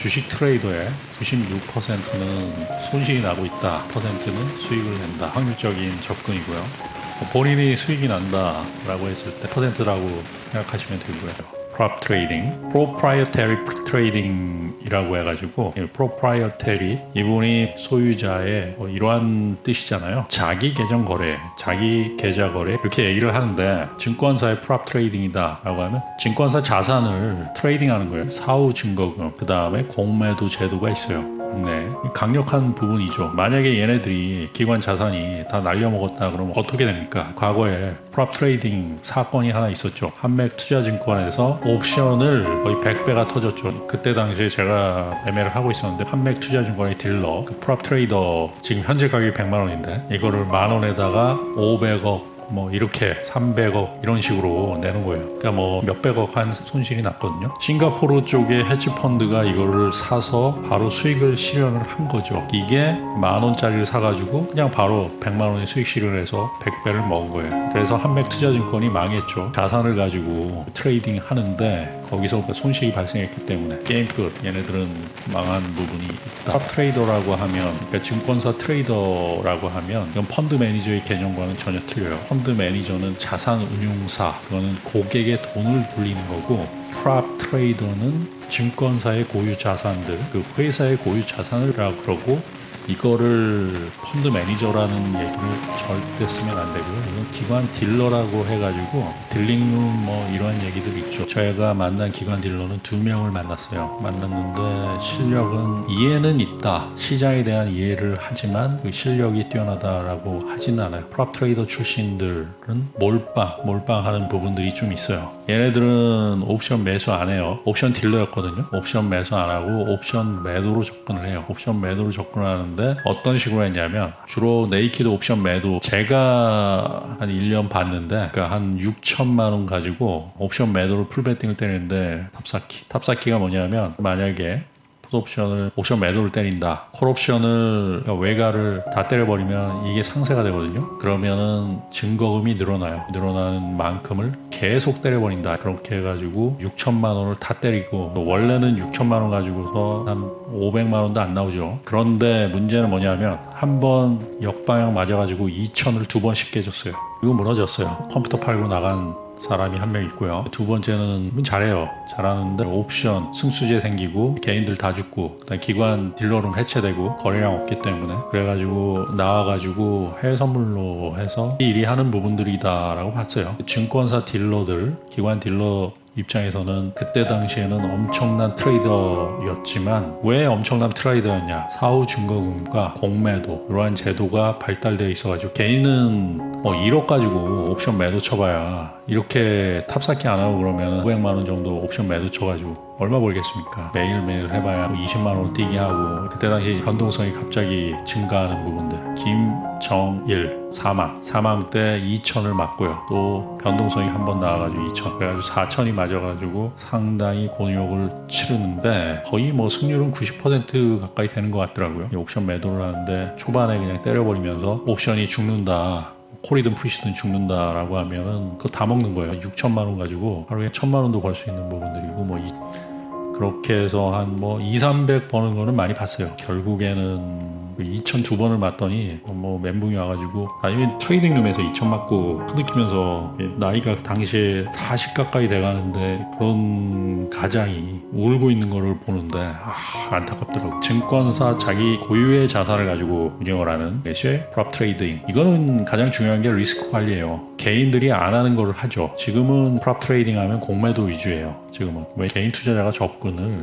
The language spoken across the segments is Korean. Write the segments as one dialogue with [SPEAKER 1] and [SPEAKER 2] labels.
[SPEAKER 1] 주식 트레이더의 96%는 손실이 나고 있다, 퍼센트는 수익을 낸다. 확률적인 접근이고요. 본인이 수익이 난다라고 했을 때 퍼센트라고 생각하시면 되고요. prop trading, proprietary trading이라고 해가지고 proprietary 이분이 소유자의 이러한 뜻이잖아요. 자기 계정 거래, 자기 계좌 거래 이렇게 얘기를 하는데 증권사의 prop trading이다라고 하면 증권사 자산을 트레이딩하는 거예요. 사후 증거금, 그 다음에 공매도 제도가 있어요. 네, 강력한 부분이죠. 만약에 얘네들이 기관 자산이 다 날려먹었다 그러면 어떻게 됩니까? 과거에 프롭 트레이딩 사건이 하나 있었죠. 한맥 투자증권에서 옵션을 거의 100배가 터졌죠. 그때 당시에 제가 매매를 하고 있었는데 한맥 투자증권의 딜러, 그 프롭 트레이더 지금 현재 가격이 100만 원인데 이거를 만 원에다가 500억 뭐 이렇게 300억 이런 식으로 내는 거예요. 그러니까 뭐 몇백억 한 손실이 났거든요. 싱가포르 쪽에 헤지펀드가 이거를 사서 바로 수익을 실현을 한 거죠. 이게 만 원짜리를 사가지고 그냥 바로 100만 원의 수익 실현을 해서 100배를 먹은 거예요. 그래서 한맥투자증권이 망했죠. 자산을 가지고 트레이딩 하는데 거기서 손실이 발생했기 때문에 게임 끝. 얘네들은 망한 부분이 있다. 탑 트레이더라고 하면, 그러니까 증권사 트레이더라고 하면 이건 펀드 매니저의 개념과는 전혀 틀려요. 펀드 매니저는 자산 운용사, 그거는 고객의 돈을 돌리는 거고, 프롭 트레이더는 증권사의 고유 자산들, 그 회사의 고유 자산을라고 그러고, 이거를 펀드 매니저라는 얘기를 절대 쓰면 안 되고요. 이건 기관 딜러라고 해가지고 딜링룸 뭐 이런 얘기들이 있죠. 저희가 만난 기관 딜러는 2명을 만났어요. 만났는데 실력은 이해는 있다. 시장에 대한 이해를 하지만 그 실력이 뛰어나다라고 하진 않아요. 프롭 트레이더 출신들은 몰빵하는 부분들이 좀 있어요. 얘네들은 옵션 매수 안 해요. 옵션 딜러였거든요. 옵션 매수 안 하고 옵션 매도로 접근을 해요. 옵션 매도로 접근하는 어떤 식으로 했냐면 주로 네이키드 옵션 매도, 제가 한 1년 봤는데 그러니까 한 6천만 원 가지고 옵션 매도로 풀베팅을 때리는데 탑쌓기가 뭐냐면 만약에 풋옵션을 옵션 매도를 때린다, 콜옵션을 그러니까 외가를 다 때려버리면 이게 상세가 되거든요. 그러면은 증거금이 늘어나는 만큼을 계속 때려버린다. 그렇게 해가지고 6천만 원을 다 때리고, 원래는 6천만 원 가지고서 한 500만 원도 안 나오죠. 그런데 문제는 뭐냐면 한 번 역방향 맞아가지고 2천을 2번씩 깨졌어요. 이거 무너졌어요. 컴퓨터 팔고 나간 사람이 한 명 있고요. 두 번째는 잘하는데 옵션 승수제 생기고 개인들 다 죽고, 그다음 기관 딜러룸 해체되고 거래량 없기 때문에, 그래가지고 나와가지고 해외 선물로 해서 일이 하는 부분들이다라고 봤어요. 증권사 딜러들, 기관 딜러 입장에서는 그때 당시에는 엄청난 트레이더였지만, 왜 엄청난 트레이더였냐? 사후 증거금과 공매도 이러한 제도가 발달되어 있어가지고 개인은 1억 가지고 옵션 매도 쳐봐야 이렇게 탑쌓기 안 하고 그러면 500만 원 정도 옵션 매도 쳐가지고 얼마 벌겠습니까? 매일매일 해봐야 20만 원 뛰게 하고, 그때 당시 변동성이 갑자기 증가하는 부분들, 김정일 사망 때 2천을 맞고요. 또 변동성이 한 번 나와가지고 2천, 그래가지고 4천이 맞아가지고 상당히 곤욕을 치르는데 거의 뭐 승률은 90% 가까이 되는 것 같더라고요. 옵션 매도를 하는데 초반에 그냥 때려버리면서 옵션이 죽는다, 콜이든 푸시든 죽는다라고 하면은 그거 다 먹는 거예요. 6천만 원 가지고 하루에 1,000만 원도 벌 수 있는 부분들이고, 그렇게 해서 한 200-300 버는 거는 많이 봤어요. 결국에는 2,000 2번을 맞더니 멘붕이 와가지고, 트레이딩룸에서 2,000 맞고 흐느끼면서 나이가 당시에 40 가까이 돼가는데 그런 가장이 울고 있는 거를 보는데 안타깝더라고요. 증권사 자기 고유의 자산을 가지고 운영을 하는 것이 프롭 트레이딩. 이거는 가장 중요한 게 리스크 관리예요. 개인들이 안 하는 거를 하죠. 지금은 프롭 트레이딩 하면 공매도 위주예요. 지금은 왜 개인 투자자가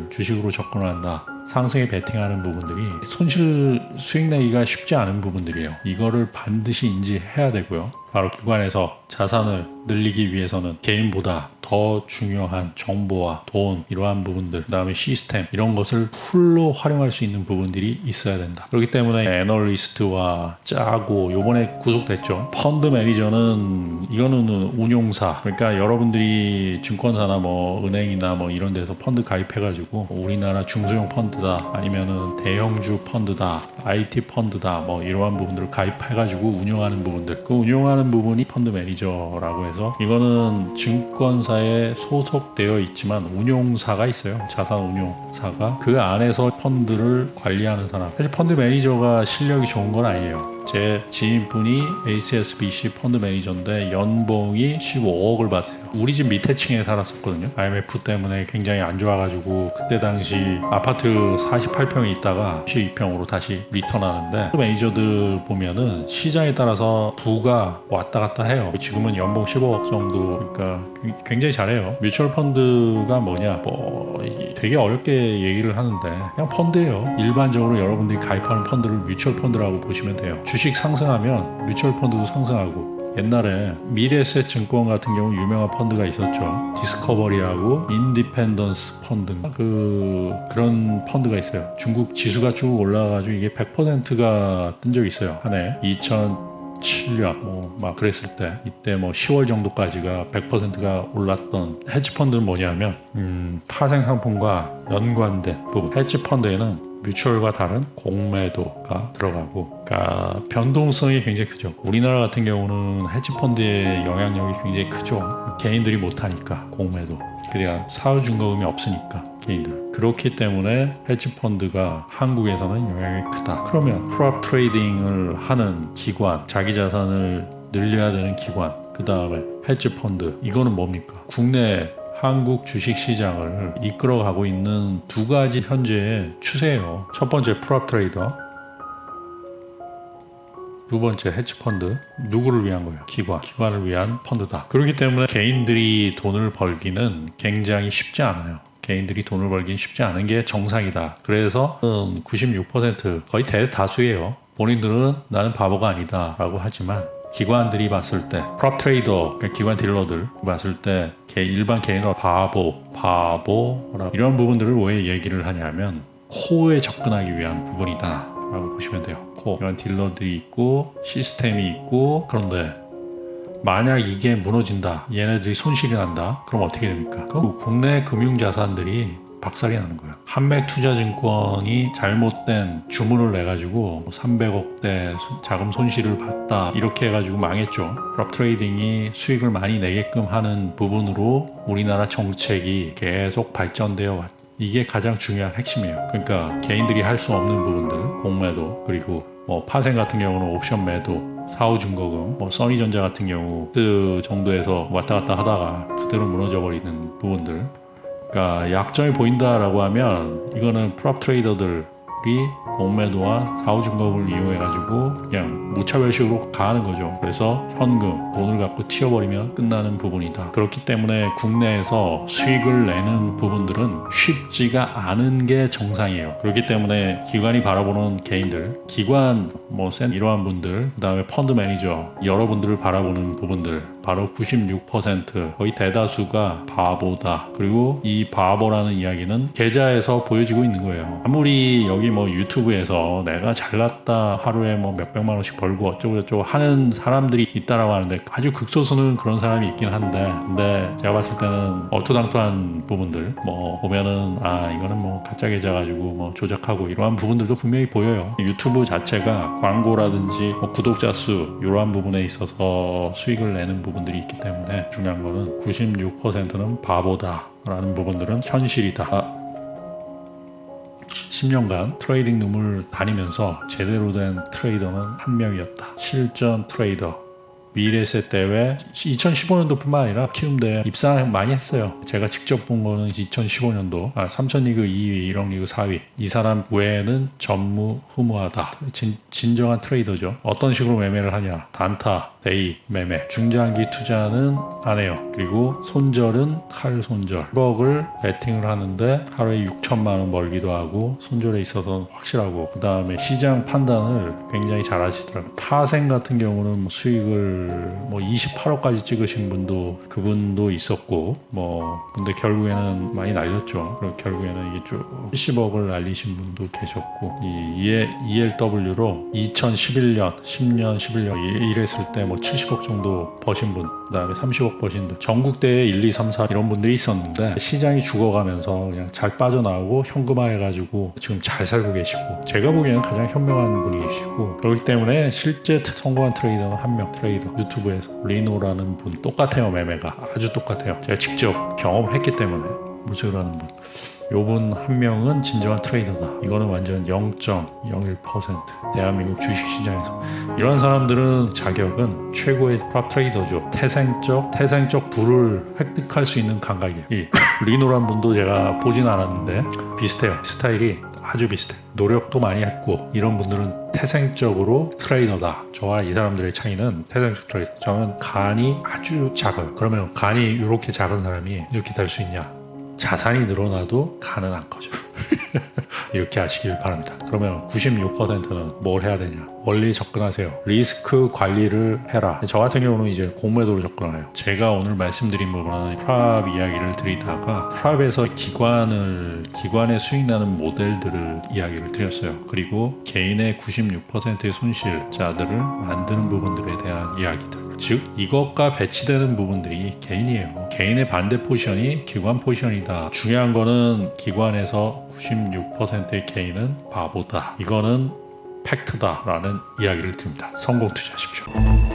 [SPEAKER 1] 주식으로 접근을 한다, 상승에 베팅하는 부분들이 손실 수익 내기가 쉽지 않은 부분들이에요. 이거를 반드시 인지해야 되고요. 바로 기관에서 자산을 늘리기 위해서는 개인보다 더 중요한 정보와 돈, 이러한 부분들, 그 다음에 시스템, 이런 것을 풀로 활용할 수 있는 부분들이 있어야 된다. 그렇기 때문에 애널리스트와 짜고, 요번에 구속됐죠. 펀드 매니저는 이거는 운용사, 그러니까 여러분들이 증권사나 은행이나 이런 데서 펀드 가입해가지고 우리나라 중소형 펀드다, 아니면은 대형주 펀드다, IT 펀드다, 이러한 부분들을 가입해가지고 운영하는 부분들, 그 운영하는 부분이 펀드 매니저라고 해서, 이거는 증권사의 회사에 소속되어 있지만 운용사가 있어요. 자산 운용사가. 그 안에서 펀드를 관리하는 사람. 사실 펀드 매니저가 실력이 좋은 건 아니에요. 제 지인분이 HSBC 펀드 매니저인데 연봉이 15억을 받았어요. 우리 집 밑에 층에 살았었거든요. IMF 때문에 굉장히 안 좋아가지고 그때 당시 아파트 48평에 있다가 12평으로 다시 리턴하는데, 매니저들 보면은 시장에 따라서 부가 왔다 갔다 해요. 지금은 연봉 15억 정도, 그러니까 굉장히 잘해요. 뮤추얼 펀드가 뭐냐, 되게 어렵게 얘기를 하는데 그냥 펀드예요. 일반적으로 여러분들이 가입하는 펀드를 뮤추얼 펀드라고 보시면 돼요. 주식 상승하면 뮤추얼 펀드도 상승하고, 옛날에 미래에셋 증권 같은 경우 유명한 펀드가 있었죠. 디스커버리하고 인디펜던스 펀드, 그런 펀드가 있어요. 중국 지수가 쭉 올라가가지고 이게 100%가 뜬 적이 있어요. 한 해 2007년 막 그랬을 때, 이때 10월 정도까지가 100%가 올랐던 헤지 펀드는 뭐냐면 파생 상품과 연관된 부분. 헤지 펀드에는 뮤추얼과 다른 공매도가 들어가고, 그러니까 변동성이 굉장히 크죠. 우리나라 같은 경우는 헤지펀드의 영향력이 굉장히 크죠. 개인들이 못하니까, 공매도. 그냥 사후증거금이 없으니까 개인들. 그렇기 때문에 헤지펀드가 한국에서는 영향이 크다. 그러면 프롭 트레이딩을 하는 기관, 자기 자산을 늘려야 되는 기관, 그 다음에 헤지펀드, 이거는 뭡니까? 국내 한국 주식시장을 이끌어가고 있는 두 가지 현재의 추세예요. 첫 번째 프롭 트레이더, 두 번째 헤지펀드. 누구를 위한 거예요? 기관을 위한 펀드다. 그렇기 때문에 개인들이 돈을 벌기는 굉장히 쉽지 않아요. 개인들이 돈을 벌기는 쉽지 않은 게 정상이다. 그래서 96% 거의 대다수예요. 본인들은 나는 바보가 아니다 라고 하지만, 기관들이 봤을 때, 프롭 트레이더, 그러니까 기관 딜러들 봤을 때 일반 개인으로 바보라, 이런 부분들을 왜 얘기를 하냐면 코어에 접근하기 위한 부분이다 라고 보시면 돼요. 코어, 이런 딜러들이 있고 시스템이 있고, 그런데 만약 이게 무너진다, 얘네들이 손실이 난다, 그럼 어떻게 됩니까? 그럼 국내 금융자산들이 박살이 나는 거예요. 한맥투자증권이 잘못된 주문을 내가지고 300억대 자금 손실을 봤다, 이렇게 해가지고 망했죠. 프롭 트레이딩이 수익을 많이 내게끔 하는 부분으로 우리나라 정책이 계속 발전되어 왔다. 이게 가장 중요한 핵심이에요. 그러니까 개인들이 할 수 없는 부분들, 공매도, 그리고 파생 같은 경우는 옵션 매도, 사후증거금, 써니전자 같은 경우 그 정도에서 왔다 갔다 하다가 그대로 무너져 버리는 부분들. 그러니까 약점이 보인다라고 하면 이거는 프롭 트레이더들이 공매도와 사후증거금을 이용해가지고 그냥 무차별식으로 가하는 거죠. 그래서 현금, 돈을 갖고 튀어버리면 끝나는 부분이다. 그렇기 때문에 국내에서 수익을 내는 부분들은 쉽지가 않은 게 정상이에요. 그렇기 때문에 기관이 바라보는 개인들, 기관, 이러한 분들, 그 다음에 펀드 매니저, 여러분들을 바라보는 부분들, 바로 96%, 거의 대다수가 바보다. 그리고 이 바보라는 이야기는 계좌에서 보여지고 있는 거예요. 아무리 여기 유튜브에서 내가 잘났다, 하루에 몇백만 원씩 벌고 어쩌고저쩌고 하는 사람들이 있다라고 하는데, 아주 극소수는 그런 사람이 있긴 한데, 근데 제가 봤을 때는 얼토당토한 부분들, 보면은 이거는 가짜 계좌 가지고 조작하고 이러한 부분들도 분명히 보여요. 유튜브 자체가 광고라든지 구독자 수, 이러한 부분에 있어서 수익을 내는 부분들이 있기 때문에 중요한 거는 96%는 바보다 라는 부분들은 현실이다. 10년간 트레이딩 룸을 다니면서 제대로 된 트레이더는 한 명이었다. 실전 트레이더. 미래에셋 대회 2015년도뿐만 아니라 키움대회 입상 많이 했어요. 제가 직접 본 거는 2015년도 3천리그 2위, 1억 리그 4위. 이 사람 외에는 전무후무하다. 진정한 트레이더죠. 어떤 식으로 매매를 하냐, 단타, 데이 매매, 중장기 투자는 안 해요. 그리고 손절은 칼 손절. 10억을 베팅을 하는데 하루에 6천만 원 벌기도 하고, 손절에 있어서는 확실하고, 그 다음에 시장 판단을 굉장히 잘 하시더라고요. 파생 같은 경우는 수익을 28억까지 찍으신 그분도 있었고, 근데 결국에는 많이 날렸죠. 그리고 결국에는 이게 쭉 70억을 날리신 분도 계셨고, 이 ELW로 2011년, 10년, 11년 일했을 때 70억 정도 버신 분, 그 다음에 30억 버신 분, 전국대회 1, 2, 3, 4 이런 분들이 있었는데, 시장이 죽어가면서 그냥 잘 빠져나오고 현금화 해가지고 지금 잘 살고 계시고, 제가 보기에는 가장 현명한 분이시고, 그렇기 때문에 실제 성공한 트레이더는 한 명 트레이더. 유튜브에서. 리노라는 분 똑같아요. 매매가 아주 똑같아요. 제가 직접 경험을 했기 때문에. 무슨라는 분, 요분 한 명은 진정한 트레이더다. 이거는 완전 0.01% 대한민국 주식시장에서. 이런 사람들은 자격은 최고의 프랍 트레이더죠. 태생적 부를 획득할 수 있는 감각이에요. 이 리노란 분도 제가 보진 않았는데 비슷해요. 스타일이 아주 비슷해. 노력도 많이 했고, 이런 분들은 태생적으로 트레이더다. 저와 이 사람들의 차이는 태생적 트레이더. 저는 간이 아주 작아요. 그러면 간이 이렇게 작은 사람이 이렇게 될 수 있냐? 자산이 늘어나도 간은 안 커져. 이렇게 아시길 바랍니다. 그러면 96%는 뭘 해야 되냐? 원리 접근하세요. 리스크 관리를 해라. 저 같은 경우는 이제 공매도로 접근해요. 제가 오늘 말씀드린 부분은 프랍 이야기를 드리다가 프랍에서 기관의 수익 나는 모델들을 이야기를 드렸어요. 그리고 개인의 96%의 손실자들을 만드는 부분들에 대한 이야기들. 즉 이것과 배치되는 부분들이 개인이에요. 개인의 반대 포지션이 기관 포지션이다. 중요한 거는 기관에서 96%의 개인은 바보다. 이거는 팩트다라는 이야기를 드립니다. 성공 투자하십시오.